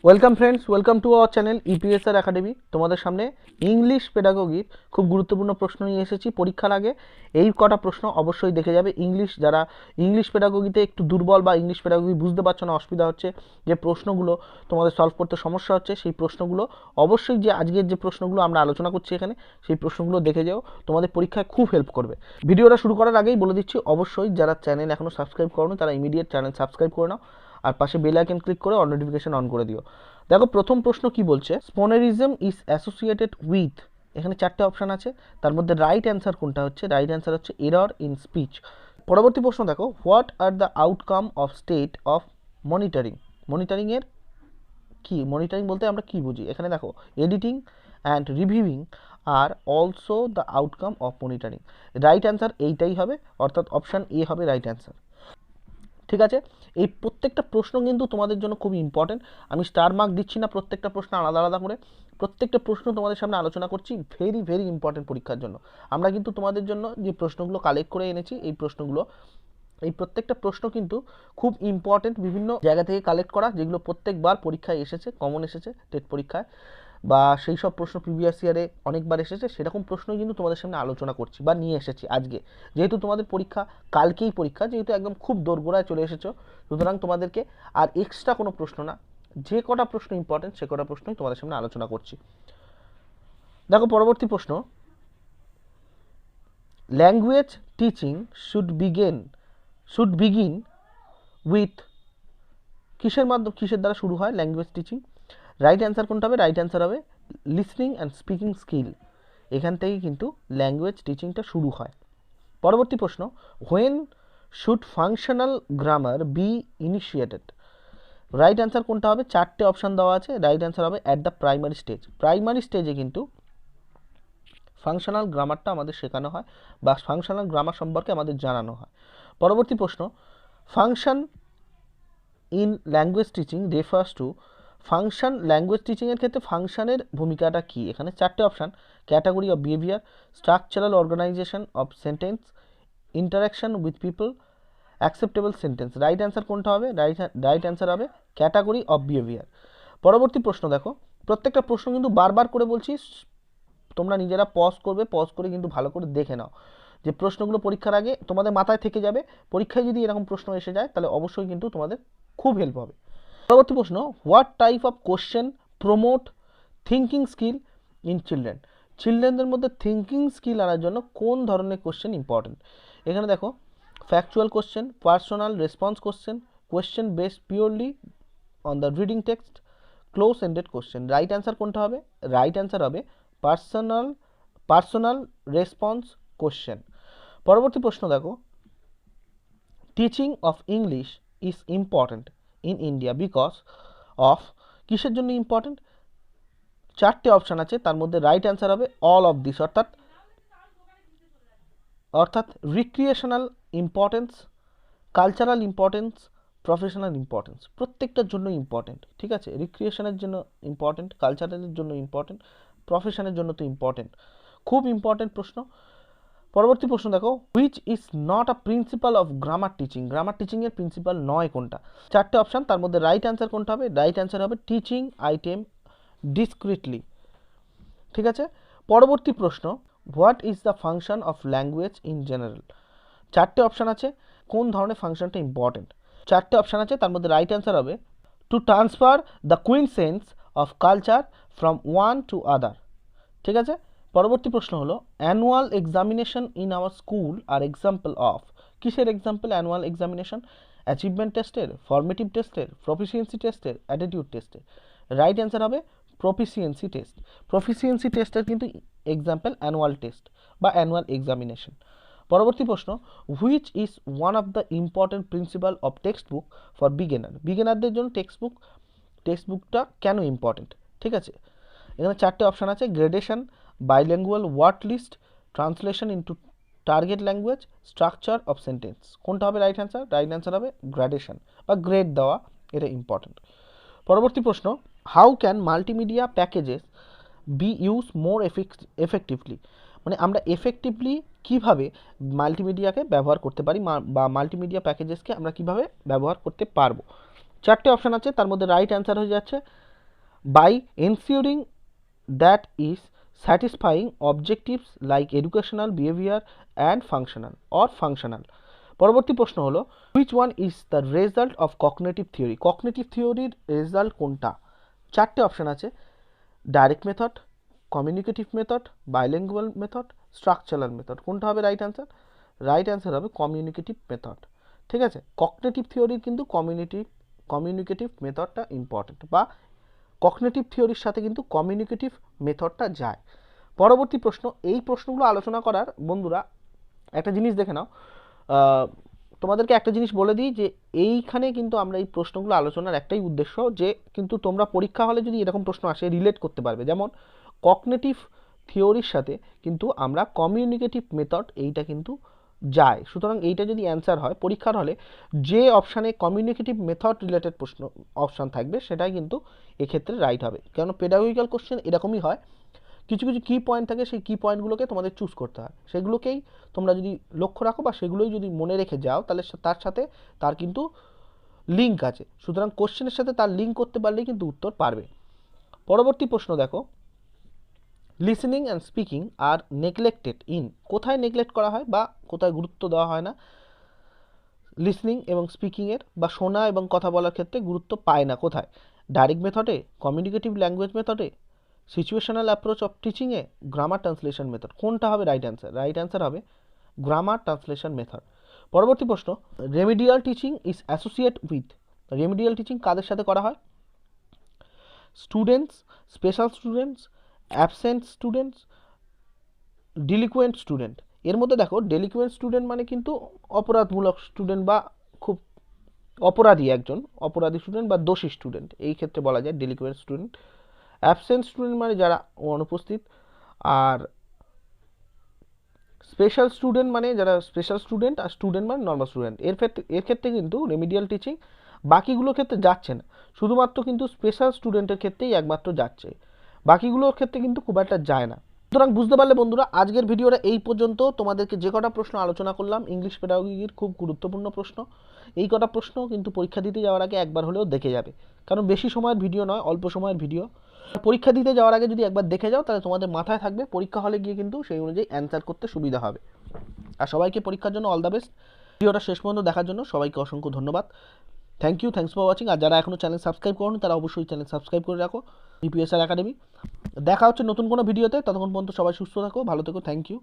Welcome friends, welcome to our channel EPSR academy. তোমাদের সামনে English পেডাগোগির খুব গুরুত্বপূর্ণ প্রশ্ন নিয়ে এসেছি। পরীক্ষার আগে এই কটা প্রশ্ন অবশ্যই দেখে যাবে। যারা ইংলিশ পেডাগোগিতে একটু দুর্বল বা ইংলিশ পেডাগোগি বুঝতে পারছো না, অসুবিধা হচ্ছে, যে প্রশ্নগুলো তোমাদের সলভ করতে সমস্যা হচ্ছে, সেই প্রশ্নগুলো অবশ্যই, যে আজকের যে প্রশ্নগুলো আমরা আলোচনা করছি এখানে, সেই প্রশ্নগুলো দেখে যাও, তোমাদের পরীক্ষায় খুব হেল্প করবে। ভিডিওটা শুরু করার আগেই বলে দিচ্ছি, অবশ্যই যারা চ্যানেল এখনও সাবস্ক্রাইব করোনি তারা ইমিডিয়েট চ্যানেল সাবস্ক্রাইব করে নাও, আর পাশে বেল আইকন ক্লিক করে অল নোটিফিকেশন অন করে দিও। দেখো প্রথম প্রশ্ন কি বলছে, স্পোনেরিজম ইজ অ্যাসোসিয়েটেড উইথ, এখানে চারটে অপশান আছে, তার মধ্যে রাইট অ্যান্সার কোনটা হচ্ছে? রাইট অ্যান্সার হচ্ছে এরর ইন স্পিচ। পরবর্তী প্রশ্ন দেখো, what are the outcome of state of monitoring. মনিটরিংয়ের কি, মনিটরিং বলতে আমরা কি বুঝি? এখানে দেখো, এডিটিং অ্যান্ড রিভিউইং আর also the outcome of monitoring. Right answer এইটাই হবে, অর্থাৎ অপশান এ হবে রাইট অ্যান্সার। ঠিক আছে, এই প্রত্যেকটা প্রশ্ন কিন্তু তোমাদের জন্য খুবই ইম্পর্টেন্ট। আমি স্টার মার্ক দিচ্ছি না প্রত্যেকটা প্রশ্ন আলাদা আলাদা করে, প্রত্যেকটা প্রশ্ন তোমাদের সামনে আলোচনা করছি, ভেরি ভেরি ইম্পর্টেন্ট পরীক্ষার জন্য। আমরা কিন্তু তোমাদের জন্য যে প্রশ্নগুলো কালেক্ট করে এনেছি, এই প্রত্যেকটা প্রশ্ন কিন্তু খুব ইম্পর্টেন্ট, বিভিন্ন জায়গা থেকে কালেক্ট করা, যেগুলো প্রত্যেকবার পরীক্ষায় এসেছে, কমন এসেছে টেট পরীক্ষায়, বা সেই সব প্রশ্ন প্রিভিয়াস ইয়ারে অনেকবার এসেছে, সেরকম প্রশ্নই কিন্তু তোমাদের সামনে আলোচনা করছি বা নিয়ে এসেছি আজকে। যেহেতু তোমাদের পরীক্ষা কালকেই পরীক্ষা, যেহেতু একদম খুব দোরগোড়ায় চলে এসেছো, সুতরাং তোমাদেরকে আর এক্সট্রা কোনো প্রশ্ন না, যে কটা প্রশ্ন ইম্পর্টেন্ট সে কটা প্রশ্নই তোমাদের সামনে আলোচনা করছি। দেখো পরবর্তী প্রশ্ন, language teaching should begin with, কিসের দ্বারা শুরু হয় ল্যাঙ্গুয়েজ টিচিং? রাইট অ্যান্সার কোনটা হবে? রাইট অ্যান্সার হবে লিসনিং অ্যান্ড স্পিকিং স্কিল। এখান থেকেই কিন্তু ল্যাঙ্গুয়েজ টিচিংটা শুরু হয়। পরবর্তী প্রশ্ন, when should functional grammar be initiated. Right answer কোনটা হবে? চারটে অপশান দেওয়া আছে, রাইট অ্যান্সার হবে at the primary stage. Primary স্টেজে কিন্তু ফাংশনাল গ্রামারটা আমাদের শেখানো হয়, বা ফাংশনাল গ্রামার সম্পর্কে আমাদের জানানো হয়। পরবর্তী প্রশ্ন, function in language teaching refers to, function language টিচিংয়ের ক্ষেত্রে ফাংশনের ভূমিকাটা কী? এখানে চারটে option, category of behaviour, structural organisation of sentence, interaction with people, acceptable sentence. Right answer কোনটা হবে? রাইট অ্যান্সার হবে ক্যাটাগরি অফ বিহেভিয়ার। পরবর্তী প্রশ্ন দেখো, প্রত্যেকটা প্রশ্ন কিন্তু বারবার করে বলছি, তোমরা নিজেরা পজ করে কিন্তু ভালো করে দেখে নাও, যে প্রশ্নগুলো পরীক্ষার আগে তোমাদের মাথায় থেকে যাবে, পরীক্ষায় যদি এরকম প্রশ্ন এসে যায় তাহলে অবশ্যই কিন্তু তোমাদের খুব হেল্প হবে। পরবর্তী প্রশ্ন, what type of question promote thinking skill in children. চিলড্রেনদের মধ্যে থিঙ্কিং স্কিল আনার জন্য কোন ধরনের কোশ্চেন ইম্পর্টেন্ট? এখানে দেখো, factual question, personal response question, question based purely on the reading text, close ended question. Right answer কোনটা হবে? রাইট অ্যান্সার হবে পার্সোনাল রেসপন্স কোশ্চেন। পরবর্তী প্রশ্ন দেখো, teaching of English is important in India because of, কিসের জন্য important? চারটে option আছে, তার মধ্যে রাইট অ্যান্সার হবে অল অফ দিস, অর্থাৎ recreational importance, cultural importance, professional importance, প্রত্যেকটার জন্য ইম্পর্টেন্ট। ঠিক আছে, রিক্রিয়েশনের জন্য ইম্পর্টেন্ট, কালচারালের জন্য ইম্পর্টেন্ট, প্রফেশনের জন্য তো ইম্পর্টেন্ট, খুব ইম্পর্টেন্ট প্রশ্ন। পরবর্তী প্রশ্ন দেখো, which is not a principle of grammar teaching. Grammar টিচিংয়ের প্রিন্সিপাল নয় কোনটা? চারটে অপশান, তার মধ্যে রাইট অ্যান্সার কোনটা হবে? রাইট অ্যান্সার হবে টিচিং আইটেম ডিসক্রিটলি। ঠিক আছে, পরবর্তী প্রশ্ন, what is the function of language in general. চারটে অপশান আছে, কোন ধরনের ফাংশনটা ইম্পর্টেন্ট? চারটে অপশান আছে, তার মধ্যে রাইট অ্যান্সার হবে to transfer the quintessence of culture from one to other. ঠিক আছে, পরবর্তী প্রশ্ন হলো, annual examination in our school are example of, কিসের এক্সাম্পল অ্যানুয়াল এক্সামিনেশন? অ্যাচিভমেন্ট টেস্টের, ফর্মেটিভ টেস্টের, প্রফিসিয়েন্সি টেস্টের, অ্যাটিটিউড টেস্টের। রাইট অ্যান্সার হবে প্রফিসিয়েন্সি টেস্ট। প্রফিসিয়েন্সি টেস্টের কিন্তু এক্সাম্পল অ্যানুয়াল টেস্ট বা অ্যানুয়াল এক্সামিনেশন। পরবর্তী প্রশ্ন, which is one of the important principle of textbook for বিগিনারদের জন্য টেক্সট বুকটা কেন ইম্পর্টেন্ট? ঠিক আছে, এখানে চারটে অপশান আছে, gradation, bilingual word list, translation into target language, structure of sentence. কোনটা হবে রাইট অ্যান্সার? রাইট অ্যান্সার হবে গ্রেডেশন বা গ্রেড দেওয়া, এটা ইম্পর্টেন্ট। পরবর্তী প্রশ্ন, how can multimedia packages be use more effectively. মানে আমরা এফেক্টিভলি কীভাবে মাল্টিমিডিয়াকে ব্যবহার করতে পারি, বা মাল্টিমিডিয়া প্যাকেজেসকে আমরা কীভাবে ব্যবহার করতে পারবো। চারটে অপশান আছে, তার মধ্যে রাইট অ্যান্সার হয়ে যাচ্ছে by ensuring that is satisfying objectives like educational, behavior and functional. পরবর্তী প্রশ্ন হলো which one is the result of cognitive theory? cognitive theory result কোনটা? চারটে অপশন আছে, direct method, communicative method, bilingual method, structural method. কোনটা হবে right answer? Right answer হবে communicative method. ঠিক আছে, কগনিটিভ থিওরির কিন্তু কমিউনিকেটিভ মেথডটা ইম্পর্টেন্ট, বা কগনিটিভ থিওরির সাথে কিন্তু কমিউনিকেটিভ মেথডটা যায়। পরবর্তী প্রশ্ন, এই প্রশ্নগুলো আলোচনা করার বন্ধুরা একটা জিনিস দেখে নাও, তোমাদেরকে একটা জিনিস বলে দিই যে এইখানে কিন্তু আমরা এই প্রশ্নগুলো আলোচনার একটাই উদ্দেশ্য যে কিন্তু তোমরা পরীক্ষা হলে যদি এরকম প্রশ্ন আসে রিলেট করতে পারবে, যেমন কগনিটিভ থিওরির সাথে কিন্তু আমরা কমিউনিকেটিভ মেথড এইটা কিন্তু যায়। সুতরাং এইটা যদি অ্যান্সার হয় পরীক্ষার হলে, যে অপশানে কমিউনিকেটিভ মেথড রিলেটেড প্রশ্ন অপশান থাকবে সেটাই কিন্তু এক্ষেত্রে রাইট হবে। কেন পেডাগোজিক্যাল কোশ্চেন এরকমই হয়, কিছু কিছু কি পয়েন্ট থাকে, সেই কি পয়েন্টগুলোকে তোমাদের চুজ করতে হয়, সেগুলোকেই তোমরা যদি লক্ষ্য রাখো বা সেগুলোই যদি মনে রেখে যাও তাহলে তার সাথে তার কিন্তু লিঙ্ক আছে। সুতরাং কোশ্চেনের সাথে তার লিঙ্ক করতে পারলেই কিন্তু উত্তর পারবে। পরবর্তী প্রশ্ন দেখো, listening and speaking are neglected in, কোথায় নেগলেক্ট করা হয় বা কোথায় গুরুত্ব দেওয়া হয় না? লিসনিং এবং স্পিকিংয়ের বা শোনা এবং কথা বলার ক্ষেত্রে গুরুত্ব পায় না কোথায়? ডাইরেক্ট মেথডে, কমিউনিকেটিভ ল্যাঙ্গুয়েজ মেথডে, সিচুয়েশনাল অ্যাপ্রোচ অফ টিচিংয়ে, গ্রামার ট্রান্সলেশন মেথড। কোনটা হবে রাইট অ্যান্সার? রাইট অ্যান্সার হবে গ্রামার ট্রান্সলেশন মেথড। পরবর্তী প্রশ্ন, remedial teaching is associate with, remedial teaching কাদের সাথে করা হয়? Students, special students, absent students, delinquent student. এর মধ্যে দেখো ডেলিকুয়েন্ট স্টুডেন্ট মানে কিন্তু অপরাধমূলক স্টুডেন্ট বা খুব অপরাধী, একজন অপরাধী স্টুডেন্ট বা দোষী স্টুডেন্ট, এই ক্ষেত্রে বলা যায় ডেলিকুয়েন্ট স্টুডেন্ট। অ্যাবসেন্ট স্টুডেন্ট মানে যারা অনুপস্থিত, আর স্পেশাল স্টুডেন্ট মানে যারা স্পেশাল স্টুডেন্ট, আর স্টুডেন্ট মানে নর্মাল স্টুডেন্ট। এর ক্ষেত্রে কিন্তু রেমিডিয়াল টিচিং বাকিগুলোর ক্ষেত্রে যাচ্ছে না, শুধুমাত্র কিন্তু স্পেশাল স্টুডেন্টের ক্ষেত্রেই একমাত্র যাচ্ছে, বাকিগুলোর ক্ষেত্রে কিন্তু খুব একটা যায় না। সুতরাং বুঝতে পারলে বন্ধুরা আজকের ভিডিওটা এই পর্যন্ত। তোমাদেরকে যে কটা প্রশ্ন আলোচনা করলাম ইংলিশ পেডাগোজির খুব গুরুত্বপূর্ণ প্রশ্ন, এই কটা প্রশ্ন কিন্তু পরীক্ষা দিতে যাওয়ার আগে একবার হলেও দেখে যাবে, কারণ বেশি সময়ের ভিডিও নয়, অল্প সময়ের ভিডিও। পরীক্ষা দিতে যাওয়ার আগে যদি একবার দেখে যাও তাহলে তোমাদের মাথায় থাকবে, পরীক্ষা হলে গিয়ে কিন্তু সেই অনুযায়ী অ্যান্সার করতে সুবিধা হবে। আর সবাইকে পরীক্ষার জন্য অল দ্য বেস্ট। ভিডিওটা শেষ পর্যন্ত দেখার জন্য সবাইকে অসংখ্য ধন্যবাদ। Thanks for watching. আর যারা এখনও চ্যানেল সাবস্ক্রাইব করুন তারা অবশ্যই চ্যানেল সাবস্ক্রাইব করে রাখো, ইপিএসআর একাডেমি। দেখা হচ্ছে নতুন কোনো ভিডিওতে, ততক্ষণ পর্যন্ত সবাই সুস্থ থাকো, ভালো থেকো। Thank you.